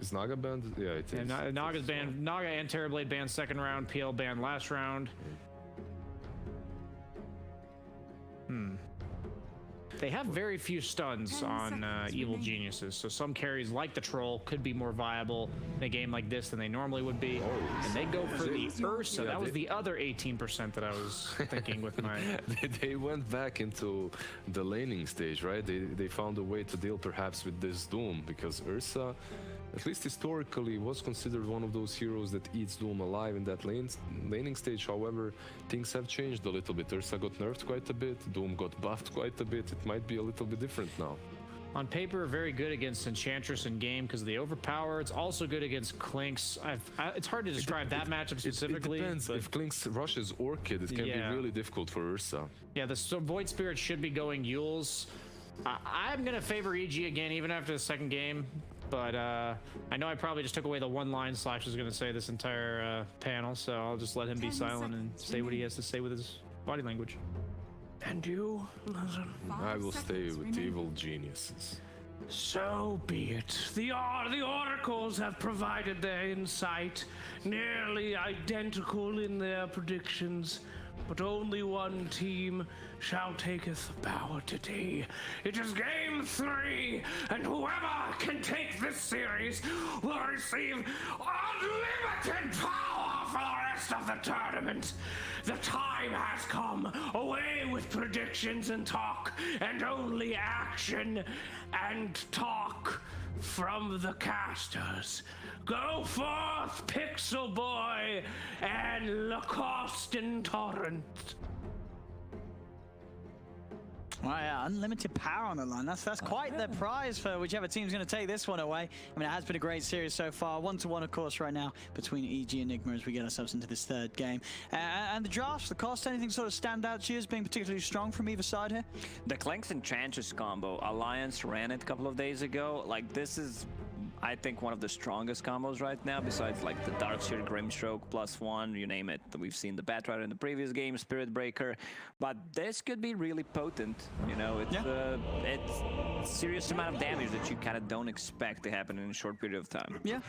Is Naga banned? Yeah, it is. Yeah, Naga's banned. Naga and Terrorblade banned second round. PL banned last round. They have very few stuns on Evil Geniuses, so some carries like the Troll could be more viable in a game like this than they normally would be. And they go for the Ursa. Yeah, that was the other 18% that I was thinking with my... They went back into the laning stage, right? They found a way to deal perhaps with this Doom, because Ursa, at least historically, was considered one of those heroes that eats Doom alive in that laning stage. However, things have changed a little bit. Ursa got nerfed quite a bit, Doom got buffed quite a bit. It might be a little bit different now. On paper, very good against Enchantress in game because of the overpower. It's also good against Clinks. It's hard to describe that matchup specifically. It depends. If Clinks rushes Orchid, it can be really difficult for Ursa. Yeah, the Void Spirit should be going Yules. I'm going to favor EG again, even after the second game. But I know I probably just took away the one line Slash was going to say this entire panel, so I'll just let him be silent and say what he has to say with his body language. And you, Lizard? I will stay with Evil Geniuses. So be it. The oracles have provided their insight, nearly identical in their predictions, but only one team shall taketh the power today. It is Game 3, and whoever can take this series will receive unlimited power for the rest of the tournament. The time has come. Away with predictions and talk, and only action and talk from the casters. Go forth, Pixel Boy and Lacoste Torrent. Well, yeah, unlimited power on the line. That's quite the prize for whichever team's going to take this one away. I mean, it has been a great series so far. 1-1, of course, right now between EG and Nigma as we get ourselves into this third game. And the drafts, the cost, anything sort of stand out to you as being particularly strong from either side here? The Clanks and Enchantress combo. Alliance ran it a couple of days ago. Like, this is, I think, one of the strongest combos right now, besides like the Darkseer, Grimstroke, +1, you name it. We've seen the Batrider in the previous game, Spirit Breaker, but this could be really potent. You know, it's a serious amount of damage that you kind of don't expect to happen in a short period of time. Yeah.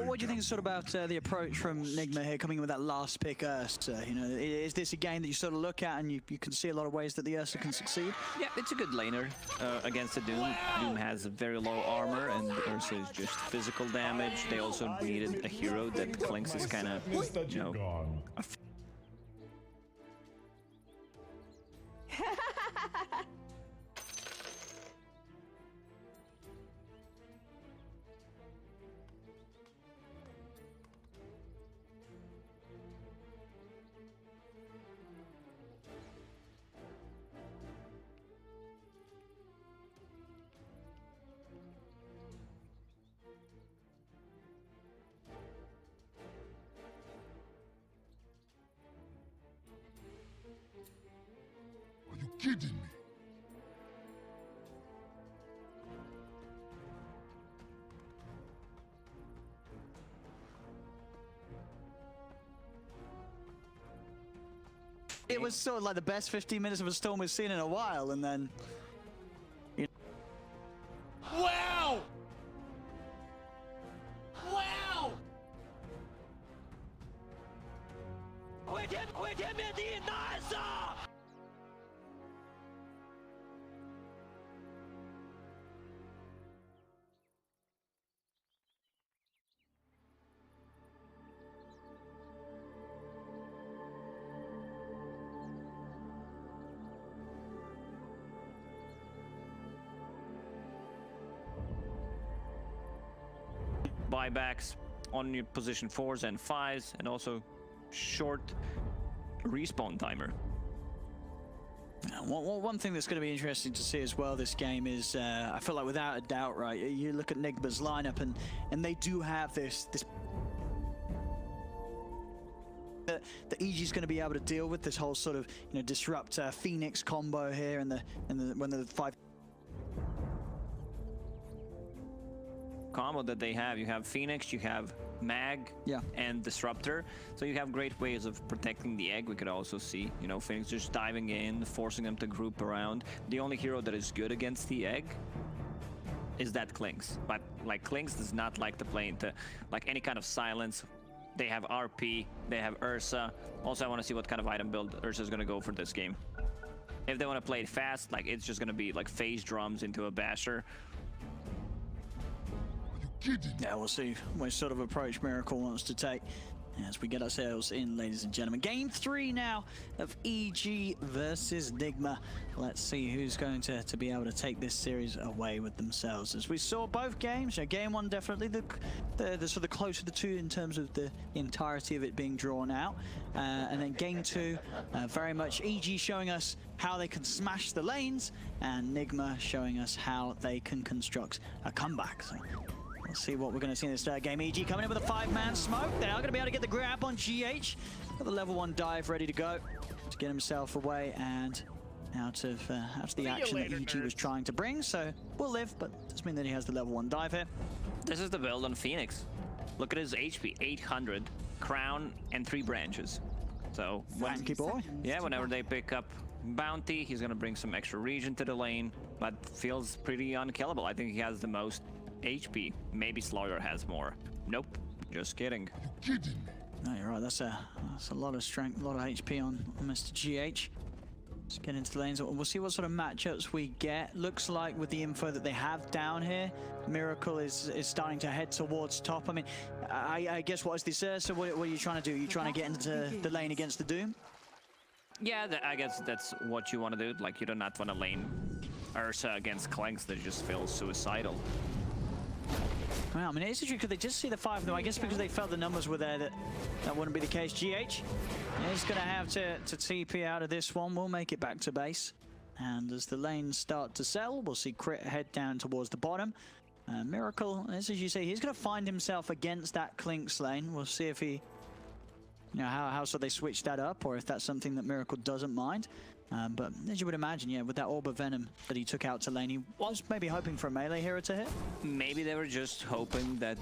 What do you think sort of about the approach from Nigma here, coming in with that last pick Ursa? You know, is this a game that you sort of look at and you can see a lot of ways that the Ursa can succeed? Yeah, it's a good laner against the Doom. Doom has very low armor, and Ursa is just physical damage. They also needed a hero that Clinks is kind of, you know, Are you kidding me? It was sort of like the best 15 minutes of a storm we've seen in a while, and then... Wow! Wow! buybacks on your position 4s and 5s, and also short respawn timer. One thing that's going to be interesting to see as well this game is, I feel like without a doubt, right, you look at Nigma's lineup and they do have this that EG's going to be able to deal with this whole sort of, you know, disrupt Phoenix combo here and when the 5 combo that they have. You have Phoenix, you have Mag, and Disruptor. So you have great ways of protecting the egg. We could also see, you know, Phoenix just diving in, forcing them to group around. The only hero that is good against the egg is that Klinks. But like Klinks does not like to play into like any kind of silence. They have RP, they have Ursa. Also, I want to see what kind of item build Ursa is going to go for this game. If they want to play it fast, like it's just going to be like phase drums into a basher. Yeah, we'll see what sort of approach Miracle wants to take as we get ourselves in, ladies and gentlemen. Game 3 now of EG versus Nigma. Let's see who's going to be able to take this series away with themselves. As we saw both games, game 1 definitely the sort of closer of the two in terms of the entirety of it being drawn out. And then game 2, very much EG showing us how they can smash the lanes, and Nigma showing us how they can construct a comeback. So we'll see what we're going to see in this third game. EG coming in with a 5-man smoke. They are going to be able to get the grab on GH. Got the level 1 dive ready to go to get himself away and out of the action that EG was trying to bring. So we'll live, but doesn't mean that he has the level 1 dive here. This is the build on Phoenix. Look at his HP, 800, crown, and 3 branches. So Thank boy. Yeah, whenever they pick up bounty, he's going to bring some extra region to the lane, but feels pretty unkillable. I think he has the most HP. Maybe Sawyer has more. Nope, just kidding. No, you're right. That's a lot of strength, a lot of HP on Mr. GH. Let's get into the lanes. We'll see what sort of matchups we get. Looks like with the info that they have down here, Miracle is starting to head towards top. I mean, I guess what is this? So what are you trying to do? Are you trying to get into the lane against the Doom? Yeah, I guess that's what you want to do. Like, you do not want to lane Ursa against Klinks that just feels suicidal. Well, I mean, it's interesting because they just see the 5 though. I guess because they felt the numbers were there that wouldn't be the case. GH is going to have to TP out of this one. We'll make it back to base. And as the lanes start to sell, we'll see Crit head down towards the bottom. Miracle, as you say, he's going to find himself against that Klinks lane. We'll see if he, how so they switch that up, or if that's something that Miracle doesn't mind. But as you would imagine, yeah, with that Orb of Venom that he took out to lane, he was maybe hoping for a melee hero to hit. Maybe they were just hoping that,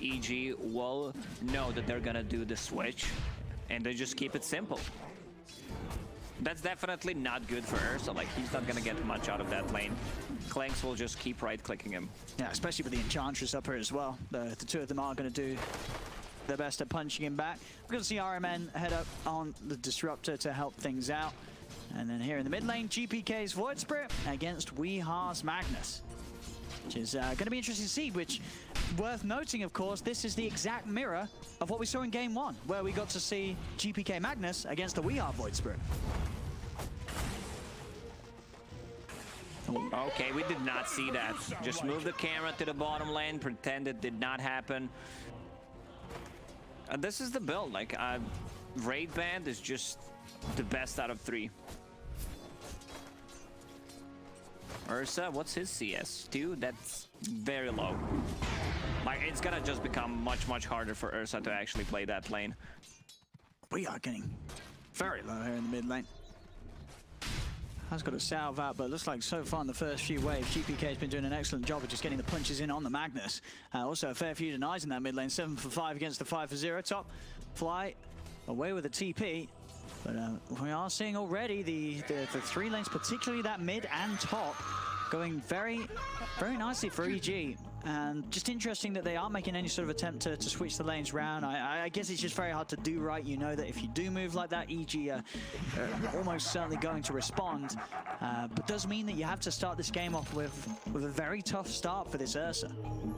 EG will know that they're gonna do the switch, and they just keep it simple. That's definitely not good for Ursa. Like, he's not gonna get much out of that lane. Klinks will just keep right-clicking him. Yeah, especially with the Enchantress up here as well. The two of them are gonna do their best at punching him back. We're gonna see RMN head up on the Disruptor to help things out. And then here in the mid lane, GPK's Void Spirit against Weeha's Magnus, which is going to be interesting to see, which, worth noting, of course, this is the exact mirror of what we saw in Game 1, where we got to see GPK Magnus against the Weeha Void Spirit. Okay, we did not see that. Just move the camera to the bottom lane, pretend it did not happen. This is the build. Like, Raid Band is just the best out of 3. Ursa, what's his CS? 2? That's very low. Like, it's gonna just become much harder for Ursa to actually play that lane. We are getting very low here in the mid lane. Has got a salve out, but it looks like so far in the first few waves, GPK has been doing an excellent job of just getting the punches in on the Magnus. Also, a fair few denies in that mid lane. 7 for 5 against the 5 for 0. Top Fly away with a TP. But we are seeing already the 3 lanes, particularly that mid and top, going very nicely for EG. And just interesting that they aren't making any sort of attempt to switch the lanes round. I guess it's just very hard to do right. You know that if you do move like that, EG are almost certainly going to respond. But does mean that you have to start this game off with a very tough start for this Ursa.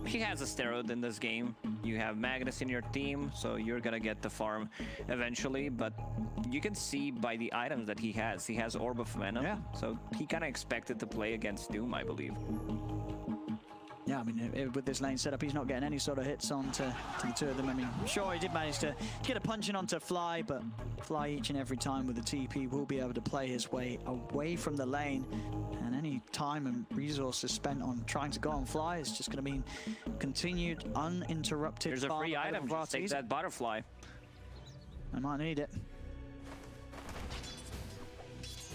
He has a steroid in this game. You have Magnus in your team, so you're gonna get the farm eventually. But you can see by the items that he has. He has Orb of Venom, yeah. So he kind of expected to play against Doom, I believe. Yeah, I mean, with this lane setup, he's not getting any sort of hits on to the two of them. I mean, sure, he did manage to get a punch in onto Fly, but Fly each and every time with the TP will be able to play his way away from the lane. And any time and resources spent on trying to go on Fly is just going to mean continued uninterrupted. Here's a free item, just take that butterfly. I might need it.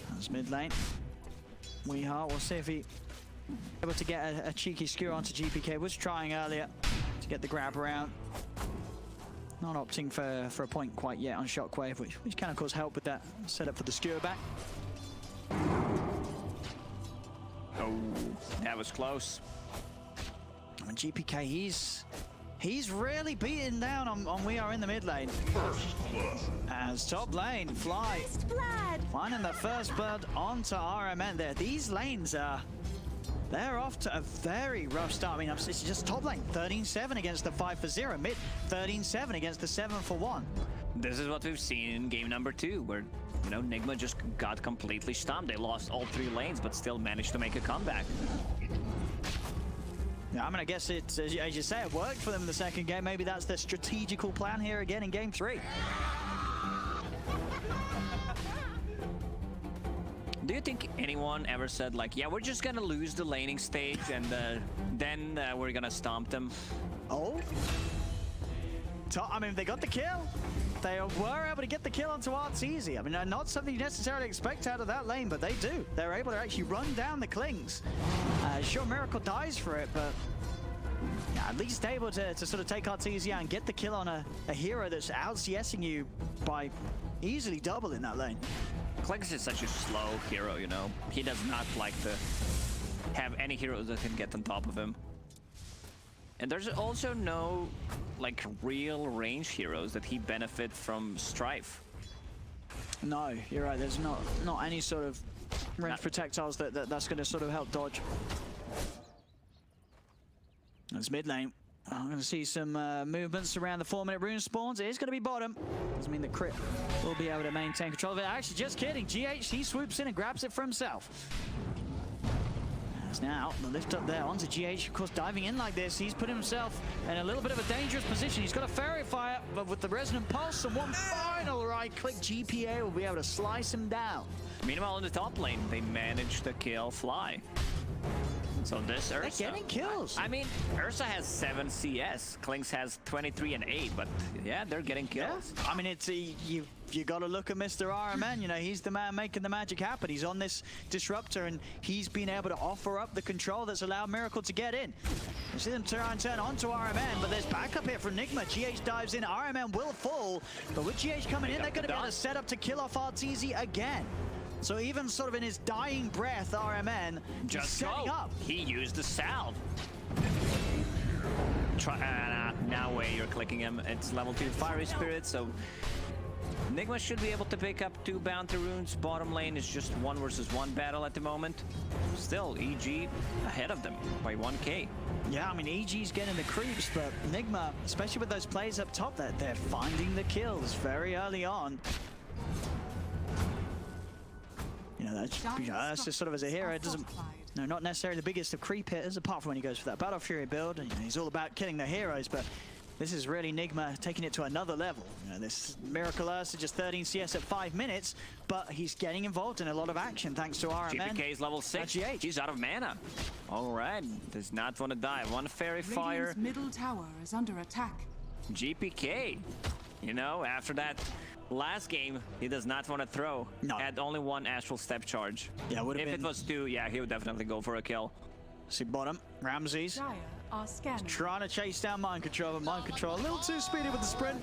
That's mid lane. Weeha, we'll see if he able to get a cheeky skewer onto GPK. Was trying earlier to get the grab around. Not opting for a point quite yet on Shockwave, which can of course help with that setup for the skewer back. Oh, that was close. mean, GPK, he's really beaten down on We Are in the mid lane. As top lane, Fly finding the first blood onto RMN there. These lanes are, they're off to a very rough start. I mean, it's just top lane, 13-7 against the 5-0. Mid, 13-7 against the 7-1. This is what we've seen in game number 2, where, you know, Nigma just got completely stomped. They lost all 3 lanes, but still managed to make a comeback. Yeah, I mean, I guess it's, as you say, it worked for them in the second game. Maybe that's their strategical plan here again in game 3. Do you think anyone ever said, like, yeah, we're just gonna lose the laning stage and then we're gonna stomp them? Oh? I mean, they got the kill. They were able to get the kill onto Arteezy. I mean, not something you necessarily expect out of that lane, but they do. They're able to actually run down the Klings. Sure, Miracle dies for it, but yeah, at least able to sort of take Arteezy out and get the kill on a hero that's out-CSing you by easily double in that lane. Klings is such a slow hero, you know. He does not like to have any heroes that can get on top of him. And there's also no, like, real range heroes that he benefits from Strife. No, you're right. There's not any sort of range projectiles that's going to sort of help dodge. That's mid lane. I'm going to see some movements around the 4-minute rune spawns. It is going to be bottom. Doesn't mean the crit will be able to maintain control of it. Actually, just kidding. GH, he swoops in and grabs it for himself. As now, the lift up there onto GH, of course, diving in like this. He's put himself in a little bit of a dangerous position. He's got a Fairy Fire, but with the Resonant Pulse and one final right-click, GPA will be able to slice him down. Meanwhile, in the top lane, they managed to kill Fly. So this Ursa... They're getting kills. I mean, Ursa has 7 CS. Klings has 23 and 8, but yeah, they're getting kills. Yeah. I mean, it's you got to look at Mr. RMN. You know, he's the man making the magic happen. He's on this disruptor, and he's been able to offer up the control that's allowed Miracle to get in. You see them turn onto RMN, but there's backup here from Nigma. GH dives in. RMN will fall, but with GH coming in, they're going to be able to set up to kill off Arteezy again. So even sort of in his dying breath, RMN just setting up. He used the salve. Now way you're clicking him. It's level 2 Fiery Spirit, so Nigma should be able to pick up 2 Bounty Runes. Bottom lane is just 1 versus 1 battle at the moment. Still, EG ahead of them by 1k. Yeah, I mean, EG's getting the creeps, but Nigma, especially with those plays up top, they're finding the kills very early on. You know, that's just sort of as a hero. It doesn't, no, not necessarily the biggest of creep hitters, apart from when he goes for that Battle Fury build. And, you know, he's all about killing the heroes, but this is really Nigma taking it to another level. You know, this Miracle Ursa just 13 CS at 5 minutes, but he's getting involved in a lot of action thanks to RMN. GPK is level 6. GH. He's out of mana. All right, does not want to die. 1 Fairy Fire. Radiant's middle tower is under attack. GPK, you know, after that last game, he does not want to throw. No. Had only 1 Astral Step charge. Yeah, would have been. If it was 2, yeah, he would definitely go for a kill. See bottom, Ramses Dire are scanning. trying to chase down Mind Control, but Mind Control a little too speedy with the sprint.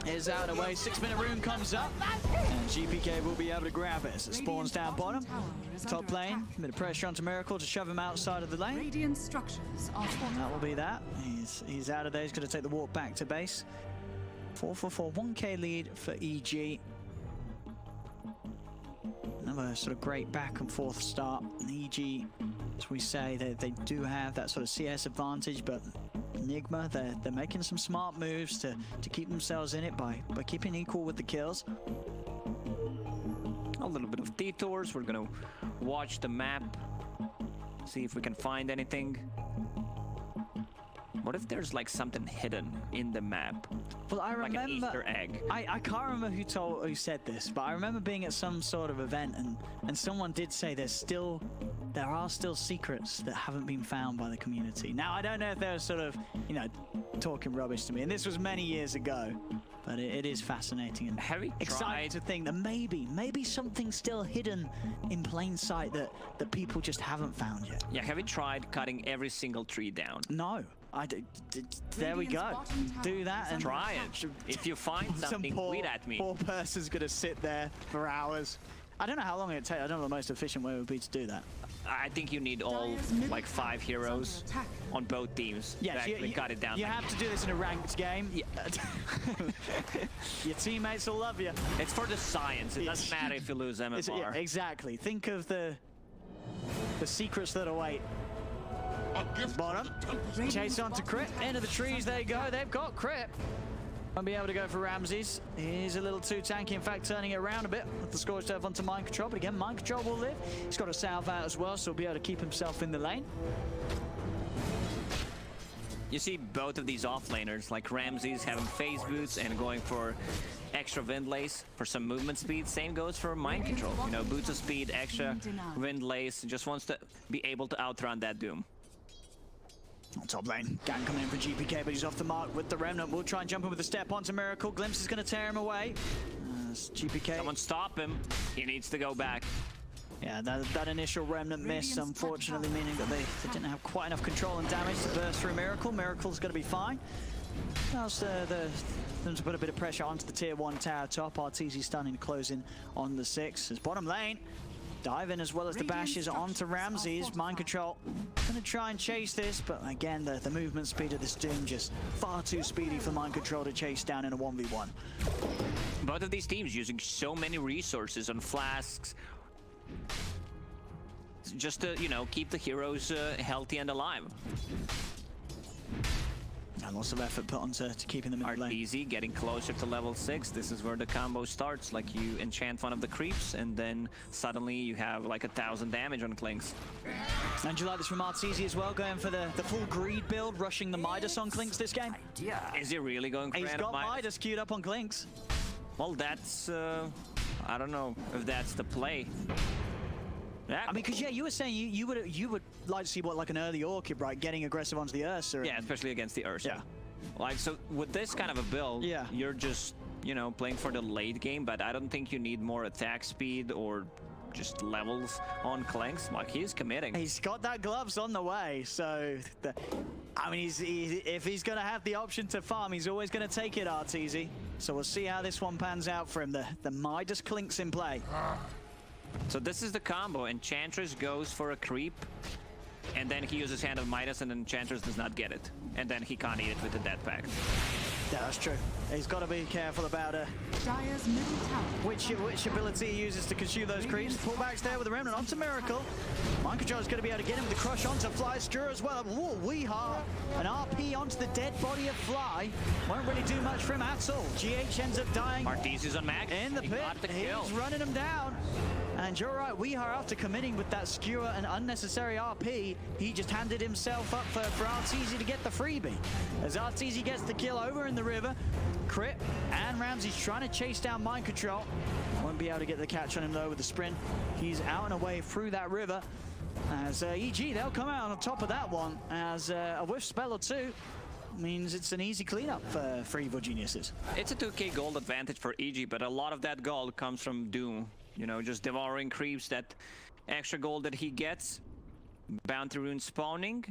Is out of the way, 6-minute rune comes up, and GPK will be able to grab it as it spawns down bottom. Top lane, a bit of pressure onto Miracle to shove him outside of the lane. Radiant structures are That will be that. He's out of there, he's going to take the walk back to base. 4-4-4, 1k lead for EG. Another sort of great back and forth start. EG, as we say, they do have that sort of CS advantage, but Nigma, they're making some smart moves to keep themselves in it by keeping equal with the kills. A little bit of detours. We're gonna watch the map, see if we can find anything. What if there's like something hidden in the map? Well, I remember, like an Easter egg. I can't remember who said this, but I remember being at some sort of event and someone did say there are still secrets that haven't been found by the community. Now, I don't know if they're sort of, you know, talking rubbish to me, and this was many years ago, but it is fascinating and exciting to think that maybe something's still hidden in plain sight that people just haven't found yet. Yeah, have you tried cutting every single tree down? No. There we go. Do that and try it. If you find something, tweet at me. Poor person's gonna sit there for hours. I don't know how long it'd take. I don't know what the most efficient way would be to do that. I think you need all like 5 heroes on both teams to actually cut it down. You have to do this in a ranked game. Your teammates will love you. It's for the science. It doesn't matter if you lose MMR. Yeah, exactly. Think of the secrets that await. Bottom. Chase on to Crit. Into the trees they go. They've got Crit. Won't be able to go for Ramses. He's a little too tanky, in fact, turning it around a bit with the Scorched Earth onto Mind Control. But again, Mind Control will live. He's got a salve out as well, so he'll be able to keep himself in the lane. You see both of these offlaners, like Ramses having phase boots and going for extra wind lace for some movement speed. Same goes for Mind Control. You know, boots of speed, extra wind lace. Just wants to be able to outrun that Doom. On top lane, gang coming in for GPK, but he's off the mark with the Remnant. We'll try and jump in with a step onto Miracle. Glimpse is going to tear him away. GPK. Someone stop him. He needs to go back. Yeah, that initial Remnant miss, unfortunately, meaning that they didn't have quite enough control and damage to burst through Miracle. Miracle's going to be fine. Allows them to put a bit of pressure onto the tier 1 tower top. Arteezy stunning to close in on the 6. As bottom lane, dive in as well as the bashes onto Ramses. Mind Control gonna try and chase this, but again, the movement speed of this Doom just far too speedy for Mind Control to chase down in a 1v1. Both of these teams using so many resources on flasks just to, you know, keep the heroes healthy and alive. And lots of effort put onto keeping them in the lane. Easy, getting closer to level 6. This is where the combo starts. Like, you enchant one of the creeps, and then suddenly you have like 1,000 damage on Clinks. And you like this from Arteezy as well, going for the full greed build, rushing the Midas on Clinks this game? Is he really going for He's got Midas queued up on Clinks. Well, that's, I don't know if that's the play. Yeah. I mean, because yeah, you were saying you would like to see what, like an early Orchid, right, getting aggressive onto the Ursa. Yeah, especially against the Ursa. Yeah. Like, so with this kind of a build, yeah, you're just, you know, playing for the late game, but I don't think you need more attack speed or just levels on Clanks. Like, he's committing. He's got that gloves on the way, so I mean, if he's going to have the option to farm, he's always going to take it, Arteezy. So we'll see how this one pans out for him. The Midas Clinks in play. So this is the combo. Enchantress goes for a creep, and then he uses Hand of Midas, and Enchantress does not get it. And then he can't eat it with the Death Pact. Yeah, that's true. He's got to be careful about Dire's middle tower. which ability he uses to consume those creeps. Pullbacks there with the Remnant onto Miracle. Mind Control is going to be able to get him with the crush onto Fly Skewer as well. Ooh, Weehaw, an RP onto the dead body of Fly. Won't really do much for him at all. GH ends up dying. Arteezy's on max. In the pit, he's running him down. And you're right, Weehaw, after committing with that skewer and unnecessary RP, he just handed himself up for Arteezy to get the freebie. As Arteezy gets the kill over in the river, Crit and Ramsey's trying to chase down Mind Control. Won't be able to get the catch on him though with the sprint. He's out and away through that river. As EG, they'll come out on top of that one, as a whiff spell or two means it's an easy cleanup for Evil Geniuses. It's a 2k gold advantage for EG, but a lot of that gold comes from Doom. You know, just devouring creeps, that extra gold that he gets. Bounty rune spawning.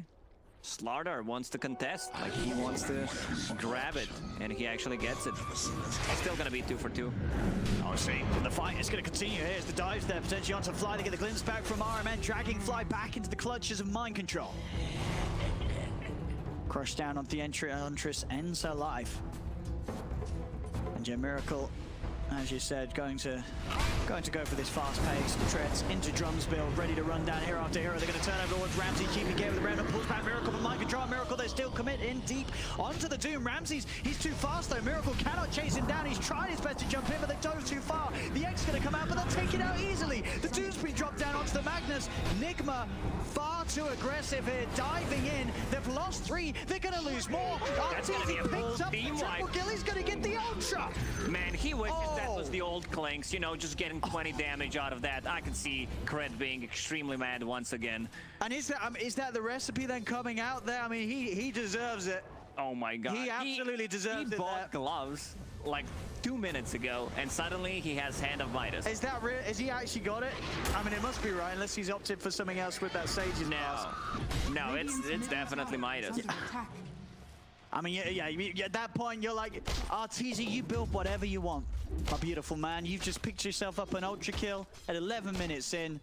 Slardar wants to contest, like he wants to grab it, and he actually gets it. Still gonna be 2 for 2. Oh, see, the fight is going to continue. Here's the dives there, potentially onto Fly to get the glimpse back from RMN, dragging Fly back into the clutches of Mind Control. Crush down on the Huntress ends her life. And yeah, Miracle, as you said, going to go for this fast-paced treads into drums build, ready to run down hero after hero. They're going to turn over towards Ramsey, GPK with the Remnant, pulls back Miracle for Mind Control. Miracle, they still commit in deep onto the Doom. Ramsey's, he's too fast though. Miracle cannot chase him down. He's tried his best to jump in, but they dove too far. The X is going to come out, but they'll take it out easily. The Doom's been dropped down onto the Magnus. Nigma, far too aggressive here, diving in. They've lost 3. They're going to lose more. Arteezy picked up the triple kill. He's going to get the Ultra. Man, he wishes that was the old Clinks, you know, just getting 20 damage out of that. I can see Cred being extremely mad once again. And is that the recipe then coming out there? I mean, he deserves it. Oh my god. He absolutely deserves it. He bought gloves like 2 minutes ago, and suddenly he has Hand of Midas. Is that real? Has he actually got it? I mean, it must be right, unless he's opted for something else with that Sage's pass. No, it's definitely Midas. I mean, yeah, at that point, you're like, Arteezy, you build whatever you want. My beautiful man, you've just picked yourself up an ultra kill at 11 minutes in.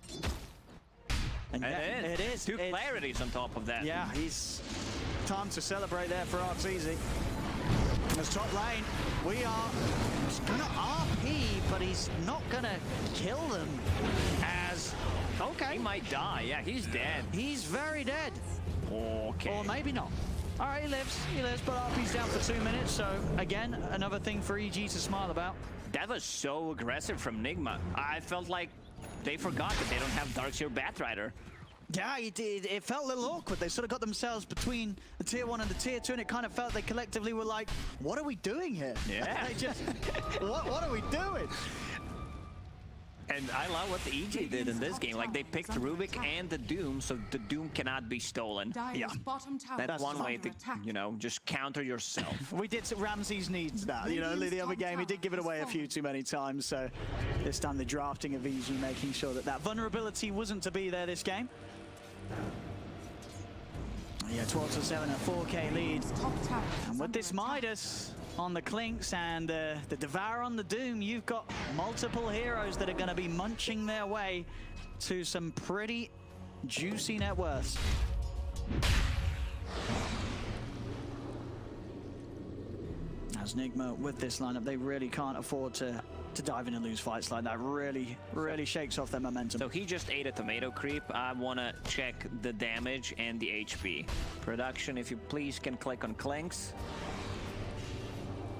And yeah, it is. Two clarities on top of that. Yeah, he's time to celebrate there for Arteezy. As top lane, we are gonna RP, but he's not gonna kill them. As okay, He might die. Yeah, he's dead. he's very dead, Okay. or maybe not. All right, he lives, but RP's down for 2 minutes. So again, another thing for EG to smile about. That was so aggressive from Nigma. I felt like they forgot that they don't have Darkseer Batrider. Yeah, it felt a little awkward. They sort of got themselves between the tier 1 and the tier 2, and it kind of felt they collectively were like, what are we doing here? Yeah. They just, what are we doing? And I love what the EG did in this game. Like, they picked Rubik and the Doom, so the Doom cannot be stolen. Dire's bottom tower That's one is way under to, attack. you know, just counter yourself. We did Ramsey's needs that, you know, the other game, he did give it away a few too many times, so this time the drafting of EG making sure that that vulnerability wasn't to be there this game. Yeah, 12-7, a 4K lead. Top tower is And with under this attack. Midas on the Clinks and the Devour on the Doom, you've got multiple heroes that are going to be munching their way to some pretty juicy net worths. As Nigma, with this lineup, they really can't afford to dive in and lose fights like that. Really shakes off their momentum. So he just ate a tomato creep. I want to check the damage and the HP. Production, if you please can click on Clinks.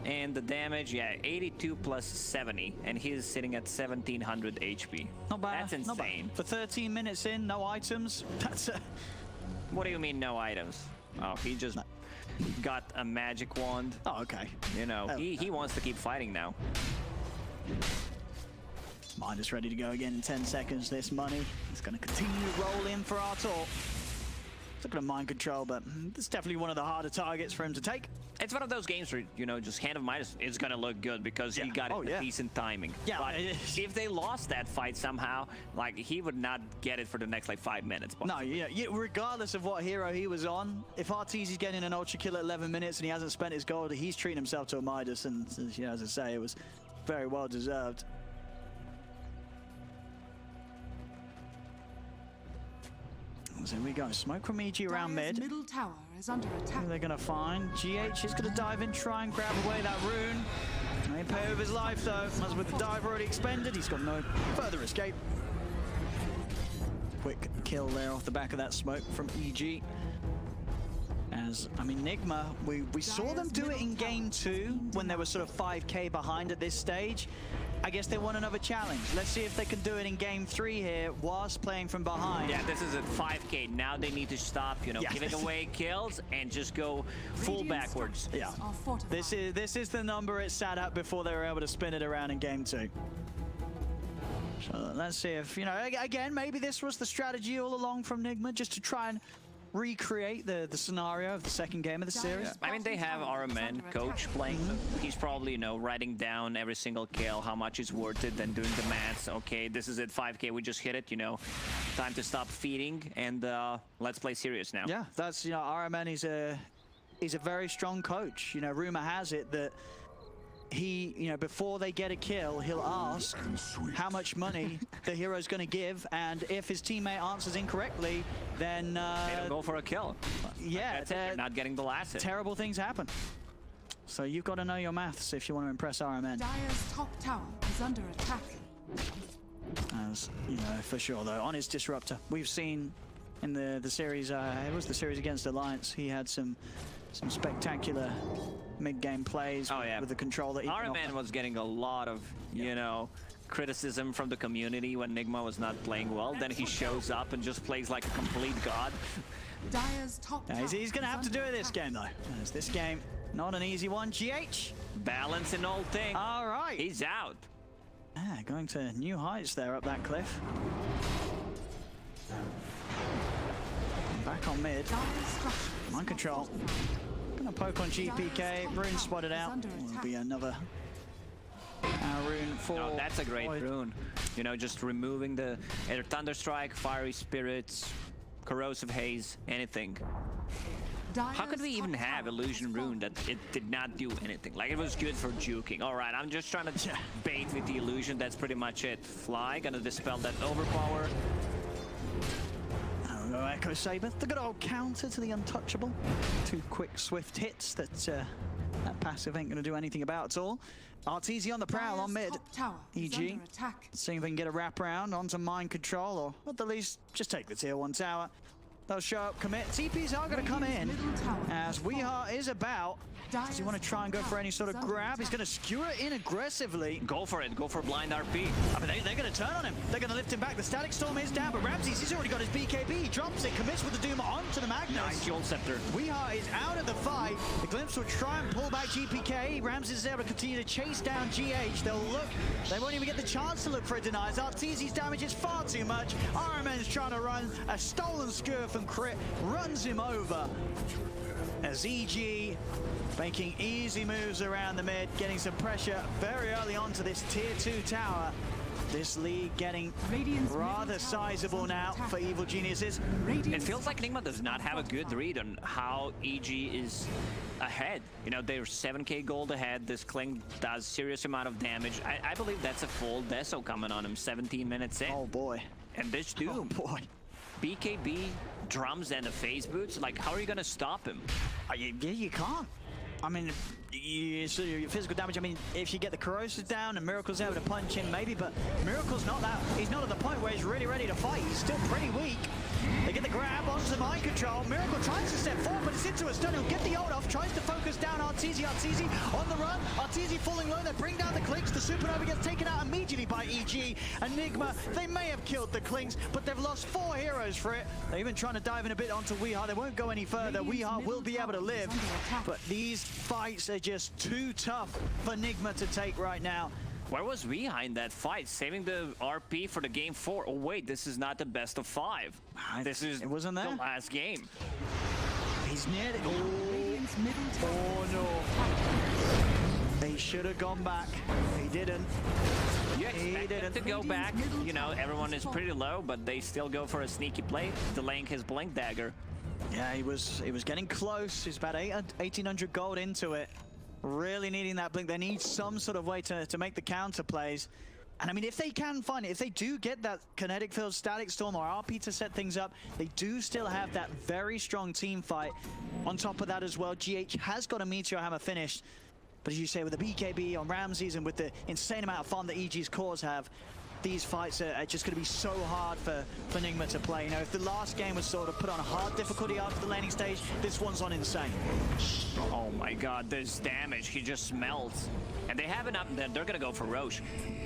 And the damage, yeah, 82 plus 70. And he's sitting at 1700 HP. Not bad. That's not bad. insane. For 13 minutes in, no items. That's What do you mean no items? Oh, he just got a magic wand. oh, okay. You know, he wants to keep fighting now. Midas ready to go again in 10 seconds. This money is going to continue to roll in for Artur. It's looking at mind control, but it's definitely one of the harder targets for him to take. It's one of those games where, you know, just Hand of Midas is going to look good because he got decent timing. Yeah, But if they lost that fight somehow, like, he would not get it for the next, like, 5 minutes. No, yeah, regardless of what hero he was on, if Arteezy's getting an ultra kill at 11 minutes and he hasn't spent his gold, he's treating himself to a Midas, and you know, as I say, it was very well deserved. So we go. Smoke from EG around Dire's mid. middle tower is under attack. Who they're going to find? GH is going to dive in, try and grab away that rune. May pay with his life though, as with the dive already expended, he's got no further escape. Quick kill there off the back of that smoke from EG. As, I mean, Nigma, we saw them do it in game 2 when they were sort of 5k behind at this stage. I guess they want another challenge. Let's see if they can do it in game 3 here whilst playing from behind. Yeah, this is at 5k. Now they need to stop, you know, giving away kills and just go full Radiant backwards. structures Yeah. are fortified. This is the number it sat at before they were able to spin it around in game 2. So let's see if, you know, again, maybe this was the strategy all along from Nigma, just to try and recreate the scenario of the second game of the series. I mean, they have our man coach playing. He's probably, you know, writing down every single kill, how much is worth it, then doing the maths. Okay, this is at 5k, we just hit it, you know. Time to stop feeding and let's play serious now. Yeah, that's, you know, RMN is a very strong coach. You know, rumor has it that he, you know, before they get a kill, he'll ask how much money the hero's going to give, and if his teammate answers incorrectly, then They don't go for a kill. yeah, That's it, they're not getting the last hit. terrible things happen. So you've got to know your maths if you want to impress RMN. Dire's top tower is under attack. As, you know, for sure though, on his disruptor, we've seen in the series, it was the series against Alliance, he had some spectacular mid-game plays with the control that he can RMN offer. was getting a lot of, you know, criticism from the community when Nigma was not playing well. Then he shows up and just plays like a complete god. Dire's top Yeah, tower he's going to is have to do under it this attack. game though, as this game, not an easy one. GH, Balance in all things. all right. He's out. Yeah, going to new heights there up that cliff. Back on mid. Dire's structures Mind are control. fortified. Gonna poke on GPK. Rune spotted out. Will be another rune for. No, that's a great Void. rune. You know, just removing the either Thunderstrike, Fiery Spirits, Corrosive Haze, anything. How could we even have Illusion Rune that it did not do anything? Like, it was good for juking. All right, I'm just trying to bait with the illusion. That's pretty much it. Fly, gonna dispel that overpower. Oh, Echo Saber, the good old counter to the untouchable. 2 quick, swift hits that that passive ain't going to do anything about at all. Arteezy on the prowl on Dire's mid. top tower is EG, under attack. seeing if they can get a wraparound onto mind control, or at the least, just take the tier 1 tower. They'll show up, commit. TPs are going to come in, Middle tower as weeha is about. Does he want to try and go for any sort of grab? He's going to skewer it in aggressively. Go for it. Go for blind RP. I mean, they're going to turn on him. They're going to lift him back. The Static Storm is down, but Ramses, he's already got his BKB. He drops it, commits with the Doom onto the Magnus. Nice Jolt Scepter. weeha is out of the fight. The Glimpse will try and pull back GPK. Ramses is able to continue to chase down GH. They'll look. They won't even get the chance to look for a denies. Arteezy's damage is far too much. RMN's trying to run. A stolen skewer from Crit runs him over. As EG making easy moves around the mid, getting some pressure very early onto this tier 2 tower. This league getting Radiant's rather middle tower is sizable under now attack. for Evil Geniuses. It feels like Nigma does not have a good read on how EG is ahead. You know, they're 7k gold ahead. This Kling does serious amount of damage. I believe that's a full Deso coming on him 17 minutes in. Oh boy. And this Doom. Oh boy. BKB, drums, and the phase boots. Like, how are you gonna stop him? You can't. I mean, so your physical damage, I mean, if you get the corrosives down and Miracle's able to punch him, maybe, but Miracle's not that. He's not at the point where he's really ready to fight. He's still pretty weak. They get the grab onto the mind control. Miracle tries to step forward, but it's into a stun. He'll get the ult off, tries to focus down Arteezy. Arteezy on the run. Arteezy falling low. They bring down the Clinks. The Supernova gets taken out immediately by EG. Enigma, they may have killed the Clinks, but they've lost 4 heroes for it. They're even trying to dive in a bit onto weeha. They won't go any further. weeha will be able to live, but these fights are just too tough for Nigma to take right now. Where was weeha in that fight? Saving the RP for the game 4. Oh wait, this is not the best of 5. This is It wasn't there. the last game. He's near it. Radiant's middle tower Oh is no. under attack. They should have gone back. He didn't. You expect them to go back. middle You know, tower everyone is is pretty low, but they still go for a sneaky play, delaying his Blink Dagger. Yeah, he was getting close. He's about 1,800 gold into it. Really needing that blink. They need some sort of way to make the counter plays. And I mean, if they can find it, if they do get that Kinetic Field, Static Storm, or RP to set things up, they do still have that very strong team fight. On top of that as well, GH has got a Meteor Hammer finished. But as you say, with the BKB on Ramses and with the insane amount of fun that EG's cores have, these fights are just going to be so hard for Nigma to play. You know, if the last game was sort of put on hard difficulty after the laning stage, this one's on insane. Oh my god, this damage, he just smelts. And they have enough, they're gonna go for Roche.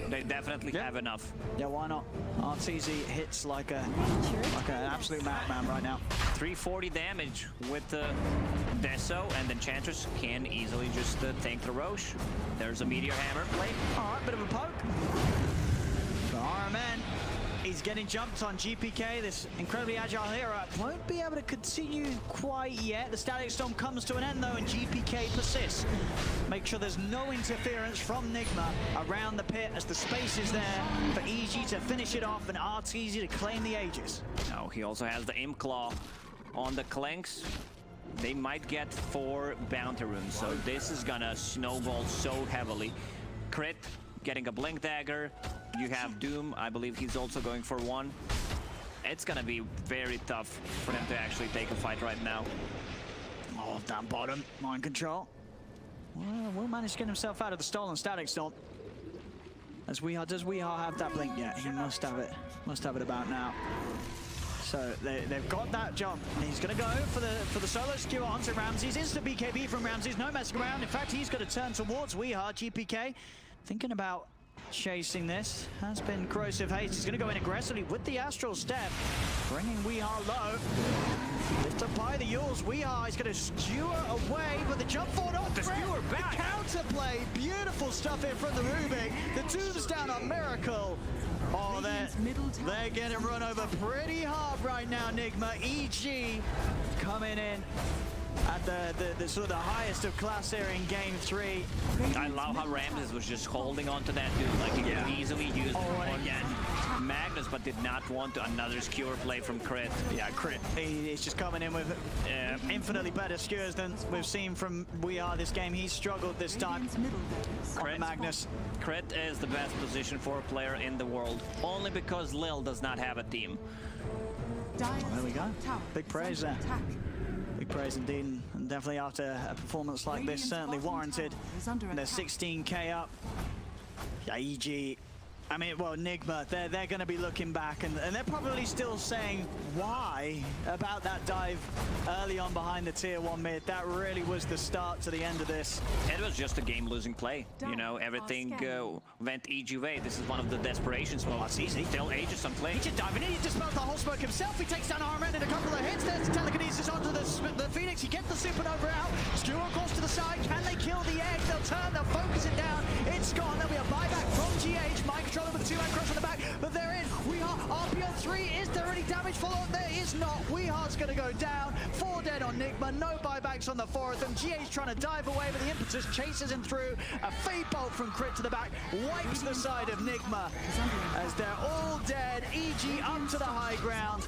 They definitely have enough. Yeah, why not? Arteezy hits like an absolute madman right now. 340 damage with the Deso, and the Enchantress can easily just take the Roche. There's a Meteor Hammer play. All right, bit of a poke. But RMN, he's getting jumped on. GPK, this incredibly agile hero, won't be able to continue quite yet. The Static Storm comes to an end though, and GPK persists. Make sure there's no interference from Nigma around the pit as the space is there for EG to finish it off and Arteezy to claim the Aegis. Now he also has the Imp Claw on the Clanks. They might get 4 bounty runes, so this is gonna snowball so heavily. Crit getting a Blink Dagger. You have Doom, I believe he's also going for 1. It's gonna be very tough for them to actually take a fight right now. Oh, down bottom, mind control. Well, will manage to get himself out of the stolen Static Storm. As does weeha have that blink yet? He must have it. Must have it about now. So they've got that jump. And he's going to go for the solo skewer onto Ramses. Instant BKB from Ramses. No messing around. In fact, he's going to turn towards weeha. GPK thinking about chasing this. Has been corrosive haste. He's going to go in aggressively with the Astral Step, bringing weeha low. Lift up by the Yules. weeha is going to skewer away, but the jump forward off the skewer back. The counter play. Beautiful stuff here from the Rubik. The Doom's down on Miracle. Oh, they're getting run over pretty hard right now, Nigma. EG coming in at the sort of the highest of class here in game 3. I love how Ramses was just holding on to that dude, like he could easily use one again. Magnus, but did not want another skewer play from Crit. Yeah, Crit. He's just coming in with infinitely better skewers than we've seen from weeha this game. He's struggled this time. Radiant's middle tower Crit. Magnus. Crit is the best position for a player in the world, only because Lil does not have a team. Well, there we go. Big praise there. Big praise indeed, and definitely after a performance like this, certainly warranted. And they're 16k up. Yeah, EG. I mean, well, Nigma, they're going to be looking back, and they're probably still saying why about that dive early on behind the tier 1 mid. That really was the start to the end of this. It was just a game-losing play. You know, everything went EG way. This is one of the desperations modes. That's easy. Still Aegis on play. He just diving in, he dispels the whole smoke himself. He takes down Armand in a couple of hits. There's the telekinesis onto the Phoenix. He gets the supernova out. Skewer across to the side. Can they kill the egg? They'll turn, they'll focus it down. It's gone. There'll be a buyback from GH. Mind controller with a 2-man crush on the back, but they're in. RPO 3. Is there any damage followed? There is not. Weehar's going to go down. 4 dead on Nigma. No buybacks on the 4 of them. GH trying to dive away, but the impetus chases him through. A fade bolt from Crit to the back wipes the side of Nigma as they're all dead. EG up to the high ground.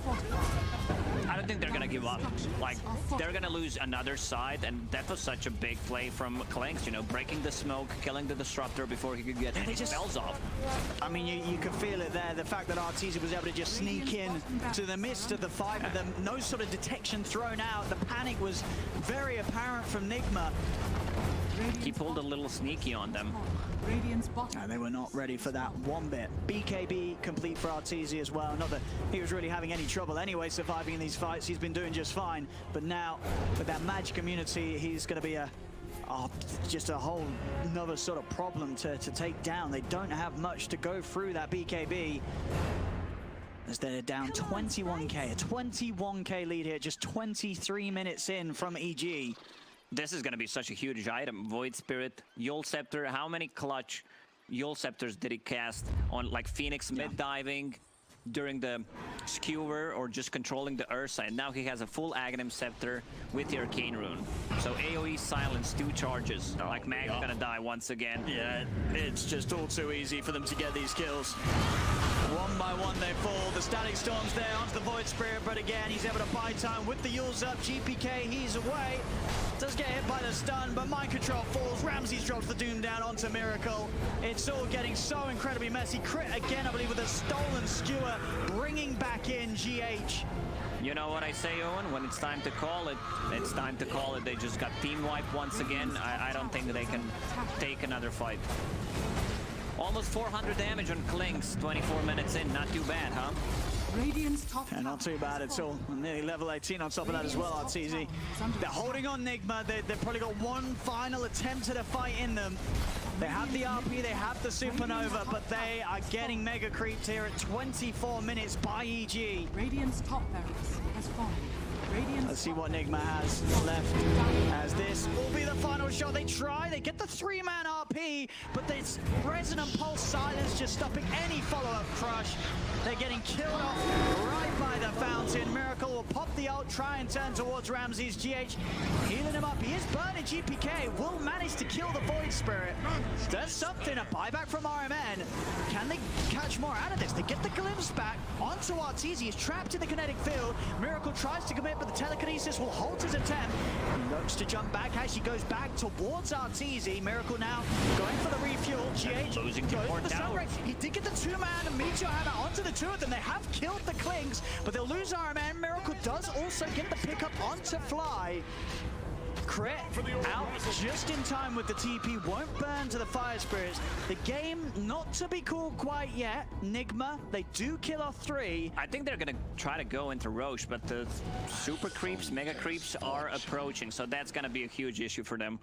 I don't think they're gonna give up. Like, they're gonna lose another side, and that was such a big play from Clanks, you know, breaking the smoke, killing the disruptor before he could get any spells off. I mean, you could feel it there. The fact that Arteezy was able to just sneak in to the midst of the fight with them, no sort of detection thrown out. The panic was very apparent from Nigma. He pulled a little sneaky on them. And they were not ready for that one bit. BKB complete for Arteezy as well. Not that he was really having any trouble anyway surviving in these fights. He's been doing just fine. But now, with that magic immunity, he's going to be just a whole another sort of problem to take down. They don't have much to go through that BKB. As they're down 21k. A 21k lead here, just 23 minutes in from EG. This is going to be such a huge item. Void Spirit, Yule Scepter. How many clutch Yule Scepters did he cast on, like, Phoenix mid-diving during the Skewer or just controlling the Ursa? And now he has a full Aghanim Scepter with the Arcane Rune. So AoE silence, 2 charges. Like, Mag's going to die once again. Yeah, it's just all too easy for them to get these kills. One by one they fall. The Static Storm's there onto the Void Spirit, but again, he's able to buy time with the Yules up. GPK, he's away. Does get hit by the stun, but Mind Control falls. Ramses drops the Doom down onto Miracle. It's all getting so incredibly messy. Crit again, I believe, with a stolen Skewer, bringing back in GH. You know what I say, Owen? When it's time to call it, it's time to call it. They just got team wiped once again. I don't think they can take another fight. Almost 400 damage on Clinks, 24 minutes in. Not too bad, huh? And not too bad at all. Nearly level 18 on top of that as well, Arteezy. They're holding on Nigma. They've probably got one final attempt at a fight in them. They have the RP, they have the Supernova, but they are getting mega creeped here at 24 minutes by EG. Radiant's top barracks has fallen. Let's see what Nigma has left as this will be the final shot. They try, they get the 3-man RP, but this Resonant Pulse silence just stopping any follow-up crush. They're getting killed off right by the fountain. Miracle will pop the ult, try and turn towards Ramses. GH healing him up. He is burning. GPK will manage to kill the Void Spirit. Does something, a buyback from RMN. Can they catch more out of this? They get the glimpse back onto Arteezy. He's trapped in the kinetic field. Miracle tries to commit, but the telekinesis will halt his attempt. He looks to jump back as she goes back towards Arteezy. Miracle now going for the refuel. GH losing to goes for the Sunbreak. He did get the 2-man Meteor Hammer onto the 2 of them. They have killed the Clinks, but they'll lose RMN. Miracle does also get the pickup onto Fly. Crit out just in time with the TP, won't burn to the Fire Spirits. The game not to be called quite yet. Nigma, they do kill off 3. I think they're gonna try to go into Roche, but the super creeps, mega creeps are approaching, so that's gonna be a huge issue for them.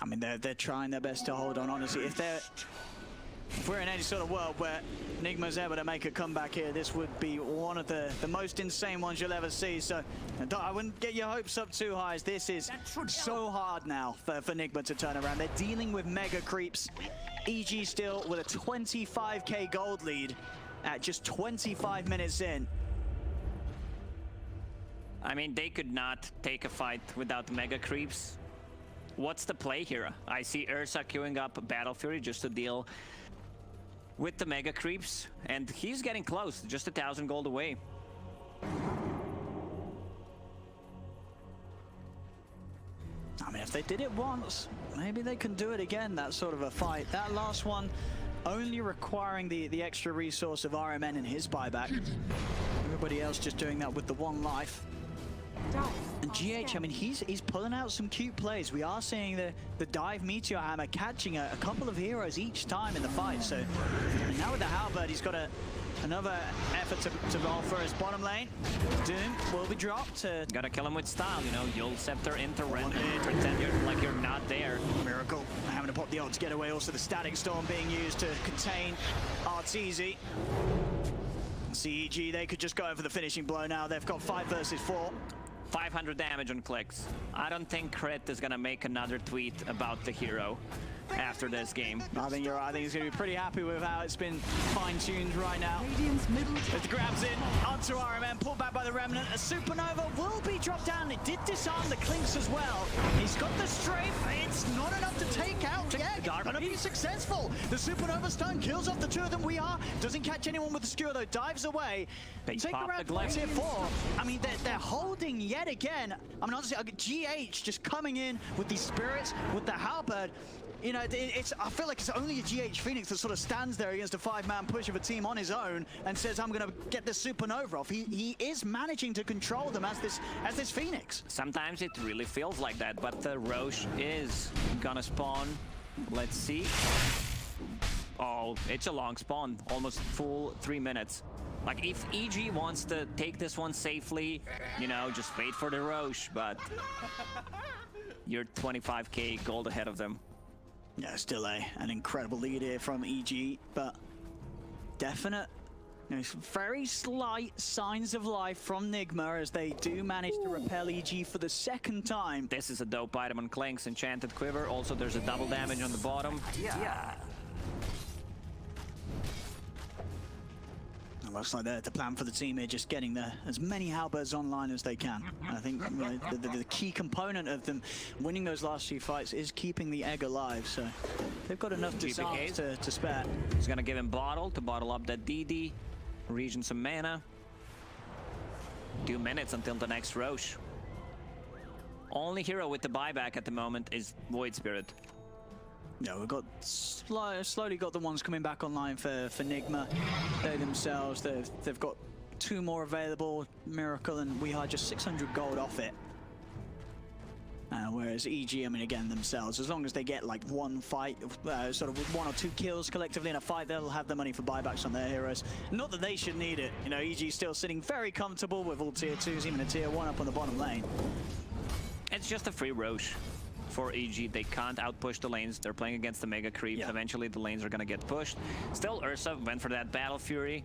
I mean, they're trying their best to hold on, honestly. If we're in any sort of world where Nigma's able to make a comeback here, this would be one of the most insane ones you'll ever see. So I wouldn't get your hopes up too high, as this is so hard now for Nigma to turn around. They're dealing with mega creeps. EG still with a 25k gold lead at just 25 minutes in. I mean, they could not take a fight without mega creeps. What's the play here? I see Ursa queuing up Battle Fury just to deal with the mega creeps, and he's getting close, just 1,000 gold away. I mean, if they did it once, maybe they can do it again, that sort of a fight. That last one only requiring the extra resource of RMN and his buyback. everybody else just doing that with the one life. And GH, I mean, he's pulling out some cute plays. We are seeing the dive meteor hammer catching a couple of heroes each time in the fight. So and now with the halberd, he's got another effort to roll for his bottom lane. Doom will be dropped. Gotta kill him with style, you know. You'll scepter into pretend you're like you're not there. Miracle having to pop the ult to get away. Also the static storm being used to contain Arteezy. CEG, they could just go over the finishing blow now. They've got 5 versus 4. 500 damage on clicks. I don't think Crit is gonna make another tweet about the hero after this game. I think you're right. I think he's going to be pretty happy with how it's been fine-tuned right now. As the grabs in onto RMN, pulled back by the Remnant. A Supernova will be dropped down. It did disarm the Clinks as well. He's got the strafe. It's not enough to take out the egg. Going to be successful. The Supernova stun kills off the 2 of them. Doesn't catch anyone with the skewer though. Dives away. They take pop around the glyph. tier 4. I mean, they're holding yet again. I mean, honestly, GH just coming in with these spirits, with the halberd. You know, I feel like it's only a GH Phoenix that sort of stands there against a 5-man push of a team on his own and says, I'm going to get this Supernova off. He is managing to control them as this Phoenix. Sometimes it really feels like that, but the Roche is gonna spawn. Let's see. Oh, it's a long spawn, almost full 3 minutes. Like, if EG wants to take this one safely, you know, just wait for the Roche, but you're 25k gold ahead of them. Yeah, still an incredible lead here from EG, but definite, very slight signs of life from Nigma as they do manage to repel EG for the 2nd time. This is a dope item on Clink's Enchanted Quiver. Also, there's a double damage on the bottom. Yeah. It looks like the plan for the team here, just getting as many halberds online as they can. I think the key component of them winning those last few fights is keeping the egg alive, so they've got enough disarms to spare. He's gonna give him bottle to bottle up that DD, regen some mana. 2 minutes until the next Roche. Only hero with the buyback at the moment is Void Spirit. Yeah, we've got slowly got the ones coming back online for Nigma. They themselves, they've got 2 more available, Miracle and We Are just 600 gold off it. Whereas EG, I mean, again, themselves, as long as they get like one fight, sort of with 1 or 2 kills collectively in a fight, they'll have the money for buybacks on their heroes. Not that they should need it. You know, EG still sitting very comfortable with all tier 2s, even a tier 1 up on the bottom lane. It's just a free Roche. For EG, they can't outpush the lanes. They're playing against the Mega Creep. Yeah. Eventually, the lanes are gonna get pushed. Still, Ursa went for that Battle Fury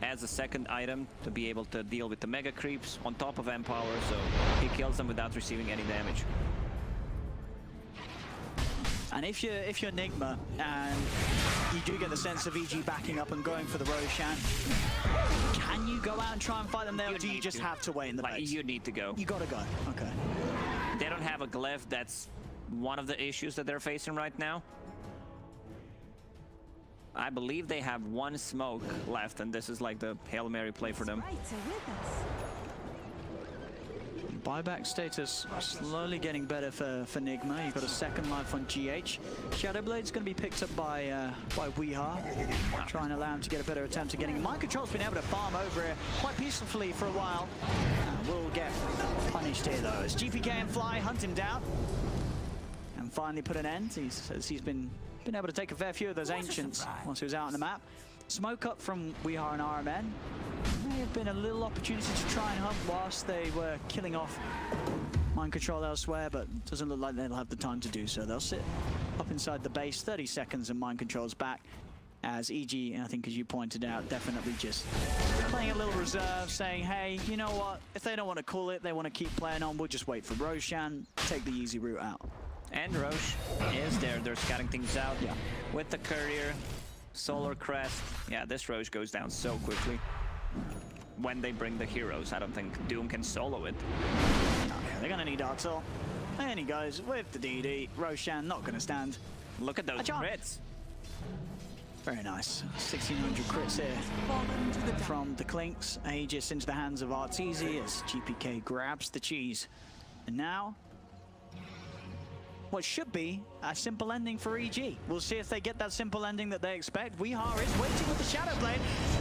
as a 2nd item to be able to deal with the Mega Creeps on top of Empower, so he kills them without receiving any damage. And if you're Nigma and you do get the sense of EG backing up and going for the Roshan, can you go out and try and fight them there, or do you just have to wait in the base? You need to go. You gotta go. Okay. They don't have a glyph. That's one of the issues that they're facing right now. I believe they have 1 smoke left, and this is like the Hail Mary play for them. Buyback status slowly getting better for Nigma. You've got a 2nd life on GH. Shadowblade's going to be picked up by Weeha. Try and allow him to get a better attempt at getting. Mind Control's been able to farm over here quite peacefully for a while. Will get punished here though, as GPK and Fly hunt him down and finally put an end. He's been able to take a fair few of those Ancients once he was out on the map. Smoke up from Weeha and RMN. May have been a little opportunity to try and hunt whilst they were killing off Mind Control elsewhere, but doesn't look like they'll have the time to do so. They'll sit up inside the base, 30 seconds and Mind Control's back. As EG, I think as you pointed out, definitely just playing a little reserve, saying, hey, you know what, if they don't want to call it, they want to keep playing on, we'll just wait for Roshan, take the easy route out. And Roche is there. They're scouting things out. Yeah. With the Courier, Solar Crest. Yeah, this Roche goes down so quickly. When they bring the heroes, I don't think Doom can solo it. Yeah, they're going to need Artel. And he goes with the DD. Roshan not going to stand. Look at those crits. Very nice. 1,600 crits here from the Clinks. Aegis into the hands of Arteezy as GPK grabs the cheese. And now, what should be a simple ending for EG. We'll see if they get that simple ending that they expect. Weeha is waiting with the Shadow Blade.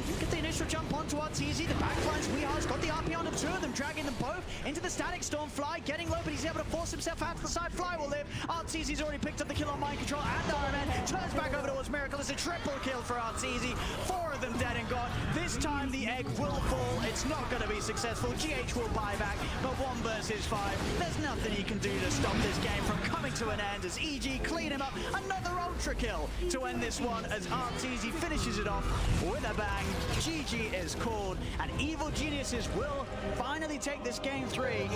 You get the the initial jump onto Arteezy. The backlines, Weehar's got the RP onto two of them, dragging them both into the static storm. Fly getting low, but he's able to force himself out to the side. Fly will live. Arteezy's already picked up the kill on Mind Control and Iron Man. Turns back over towards Miracle. It's a triple kill for Arteezy. 4 of them dead and gone. This time the egg will fall. It's not going to be successful. GH will buy back, but 1 versus 5. There's nothing he can do to stop this game from coming to an end as EG clean him up. Another ultra kill to end this one as Arteezy finishes it off with a bang. GG is called, and Evil Geniuses will finally take this game 3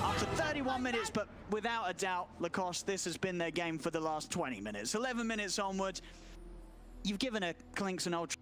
after 31 minutes, but without a doubt, Lacoste, this has been their game for the last 20 minutes. 11 minutes onwards, you've given a Clinks an ultra